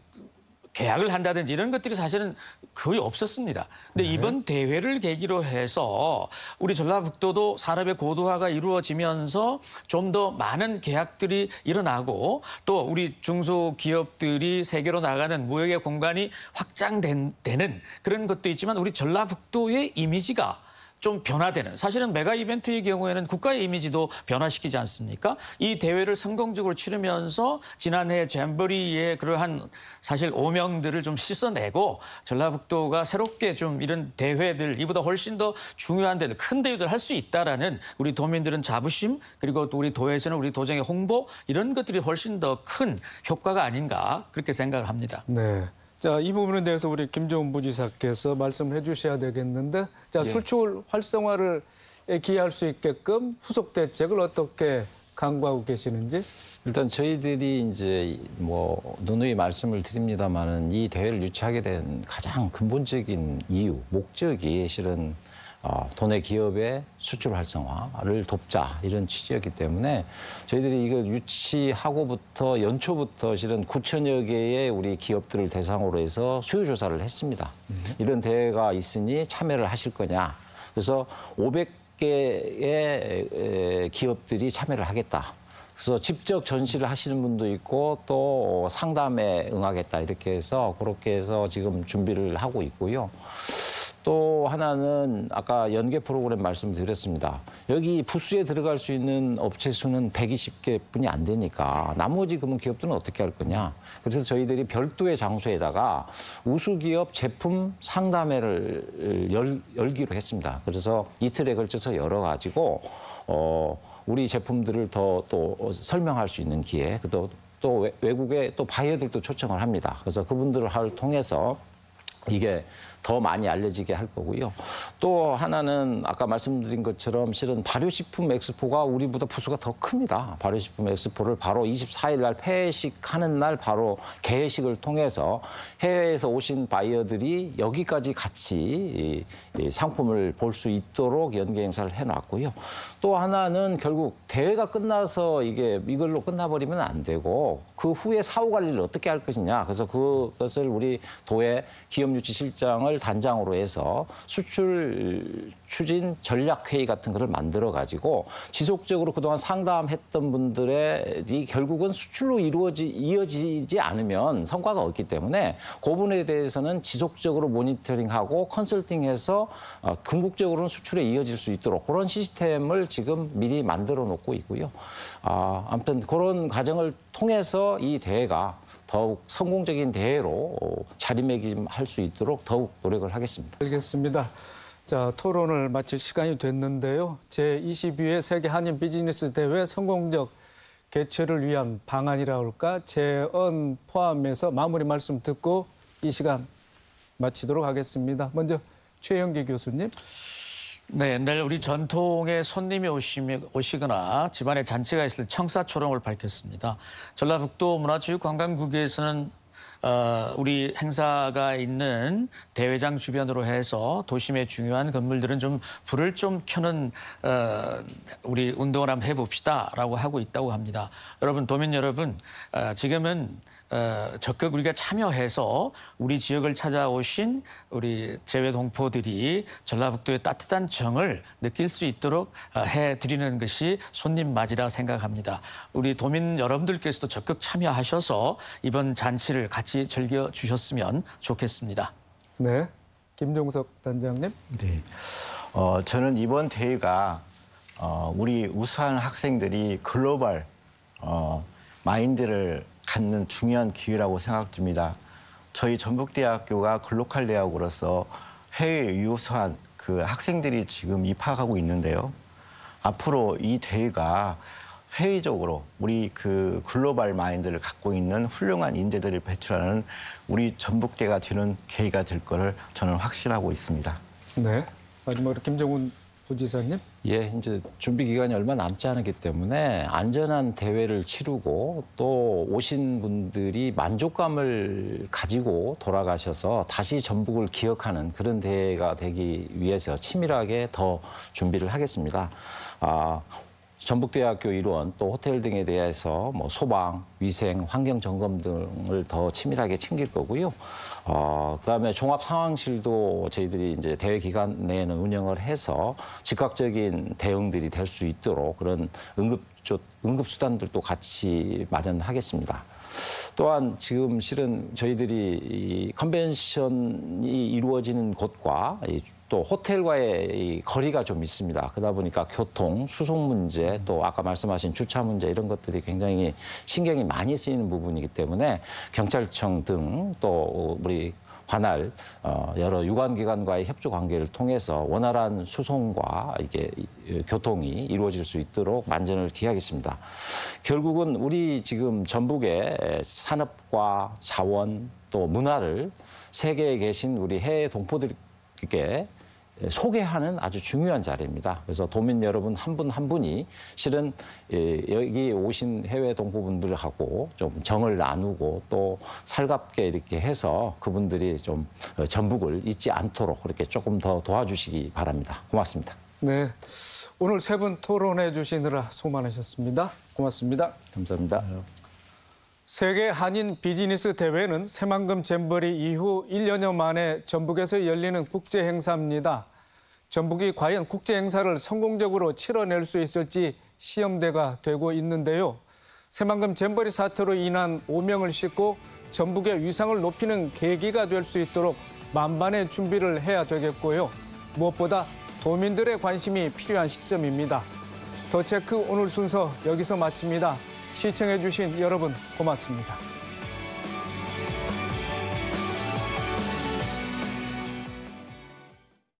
계약을 한다든지 이런 것들이 사실은 거의 없었습니다. 근데 이번 대회를 계기로 해서 우리 전라북도도 산업의 고도화가 이루어지면서 좀 더 많은 계약들이 일어나고 또 우리 중소기업들이 세계로 나가는 무역의 공간이 확장되는 그런 것도 있지만 우리 전라북도의 이미지가 좀 변화되는 사실은 메가 이벤트의 경우에는 국가의 이미지도 변화시키지 않습니까? 이 대회를 성공적으로 치르면서 지난해 잼버리의 그러한 사실 오명들을 좀 씻어내고 전라북도가 새롭게 좀 이런 대회들 이보다 훨씬 더 중요한 데들 큰 대회들 할 수 있다라는 우리 도민들은 자부심 그리고 또 우리 도에서는 우리 도정의 홍보 이런 것들이 훨씬 더 큰 효과가 아닌가 그렇게 생각을 합니다. 네. 자, 이 부분에 대해서 우리 김종훈 부지사께서 말씀을 해주셔야 되겠는데, 자, 수출 활성화를 기여할 수 있게끔 후속 대책을 어떻게 강구하고 계시는지? 일단 저희들이 이제 뭐 누누이 말씀을 드립니다만은 이 대회를 유치하게 된 가장 근본적인 이유, 목적이 실은 도내 기업의 수출 활성화를 돕자 이런 취지였기 때문에 저희들이 이거 유치하고부터 연초부터 실은 9천여 개의 우리 기업들을 대상으로 해서 수요 조사를 했습니다. 이런 대회가 있으니 참여를 하실 거냐. 그래서 500개의 기업들이 참여를 하겠다. 그래서 직접 전시를 하시는 분도 있고 또 상담에 응하겠다 이렇게 해서 그렇게 해서 지금 준비를 하고 있고요. 또 하나는 아까 연계 프로그램 말씀드렸습니다. 여기 부스에 들어갈 수 있는 업체 수는 120개뿐이 안 되니까 나머지 그러면 기업들은 어떻게 할 거냐. 그래서 저희들이 별도의 장소에다가 우수기업 제품 상담회를 열기로 했습니다. 그래서 이틀에 걸쳐서 열어가지고 우리 제품들을 더 또 설명할 수 있는 기회, 또 외국의 또 바이어들도 초청을 합니다. 그래서 그분들을 통해서 이게 더 많이 알려지게 할 거고요. 또 하나는 아까 말씀드린 것처럼 실은 발효식품 엑스포가 우리보다 부수가 더 큽니다. 발효식품 엑스포를 바로 24일 날 폐회식하는 날 바로 개회식을 통해서 해외에서 오신 바이어들이 여기까지 같이 이 상품을 볼 수 있도록 연계 행사를 해놨고요. 또 하나는 결국 대회가 끝나서 이걸로 끝나버리면 안 되고 그 후에 사후 관리를 어떻게 할 것이냐. 그래서 그것을 우리 도의 기업유치실장을 단장으로 해서 수출 추진 전략회의 같은 거를 만들어가지고 지속적으로 그동안 상담했던 분들의 결국은 수출로 이어지지 않으면 성과가 없기 때문에 그 부분에 대해서는 지속적으로 모니터링하고 컨설팅해서 궁극적으로는 수출에 이어질 수 있도록 그런 시스템을 지금 미리 만들어 놓고 있고요. 아무튼 그런 과정을 통해서 이 대회가 더욱 성공적인 대회로 자리매김할 수 있도록 더욱 노력을 하겠습니다. 알겠습니다. 자, 토론을 마칠 시간이 됐는데요. 제22회 세계 한인 비즈니스 대회 성공적 개최를 위한 방안이라 할까 제언 포함해서 마무리 말씀 듣고 이 시간 마치도록 하겠습니다. 먼저 최영기 교수님. 네, 내일 우리 전통의 손님이 오시거나 집안에 잔치가 있을 때 청사초롱을 밝혔습니다. 전라북도 문화체육관광국에서는 우리 행사가 있는 대회장 주변으로 해서 도심의 중요한 건물들은 좀 불을 좀 켜는 우리 운동을 한번 해봅시다라고 하고 있다고 합니다. 여러분, 도민 여러분, 지금은 적극 우리가 참여해서 우리 지역을 찾아오신 우리 재외 동포들이 전라북도의 따뜻한 정을 느낄 수 있도록 해드리는 것이 손님 맞이라 생각합니다. 우리 도민 여러분들께서도 적극 참여하셔서 이번 잔치를 같이 즐겨주셨으면 좋겠습니다. 네, 김종석 단장님. 네, 저는 이번 대회가 우리 우수한 학생들이 글로벌 마인드를 갖는 중요한 기회라고 생각됩니다. 저희 전북대학교가 글로컬 대학으로서 해외 유수한 그 학생들이 지금 입학하고 있는데요. 앞으로 이 대회가 회의적으로 우리 그 글로벌 마인드를 갖고 있는 훌륭한 인재들을 배출하는 우리 전북대가 되는 계기가 될 거를 저는 확신하고 있습니다. 네, 마지막으로 김종훈 부지사님. 예, 이제 준비 기간이 얼마 남지 않았기 때문에 안전한 대회를 치르고 또 오신 분들이 만족감을 가지고 돌아가셔서 다시 전북을 기억하는 그런 대회가 되기 위해서 치밀하게 더 준비를 하겠습니다. 전북대학교 일원 또 호텔 등에 대해서 뭐 소방, 위생, 환경 점검 등을 더 치밀하게 챙길 거고요. 그다음에 종합 상황실도 저희들이 이제 대회 기간 내에는 운영을 해서 즉각적인 대응들이 될 수 있도록 그런 응급 수단들도 같이 마련하겠습니다. 또한 지금 실은 저희들이 이 컨벤션이 이루어지는 곳과 또 호텔과의 이 거리가 좀 있습니다. 그러다 보니까 교통, 수송 문제, 또 아까 말씀하신 주차 문제 이런 것들이 굉장히 신경이 많이 쓰이는 부분이기 때문에 경찰청 등 또 우리 관할 여러 유관기관과의 협조 관계를 통해서 원활한 수송과 이게 교통이 이루어질 수 있도록 만전을 기하겠습니다. 결국은 우리 지금 전북의 산업과 자원 또 문화를 세계에 계신 우리 해외 동포들에게 소개하는 아주 중요한 자리입니다. 그래서 도민 여러분 한 분 한 분이 실은 여기 오신 해외 동포분들하고 좀 정을 나누고 또 살갑게 이렇게 해서 그분들이 좀 전북을 잊지 않도록 그렇게 조금 더 도와주시기 바랍니다. 고맙습니다. 네, 오늘 세 분 토론해 주시느라 수고 많으셨습니다. 고맙습니다. 감사합니다. 세계 한인 비즈니스 대회는 새만금 잼버리 이후 1년여 만에 전북에서 열리는 국제 행사입니다. 전북이 과연 국제 행사를 성공적으로 치러낼 수 있을지 시험대가 되고 있는데요. 새만금 잼버리 사태로 인한 오명을 씻고 전북의 위상을 높이는 계기가 될 수 있도록 만반의 준비를 해야 되겠고요. 무엇보다 도민들의 관심이 필요한 시점입니다. 더 체크 오늘 순서 여기서 마칩니다. 시청해 주신 여러분 고맙습니다.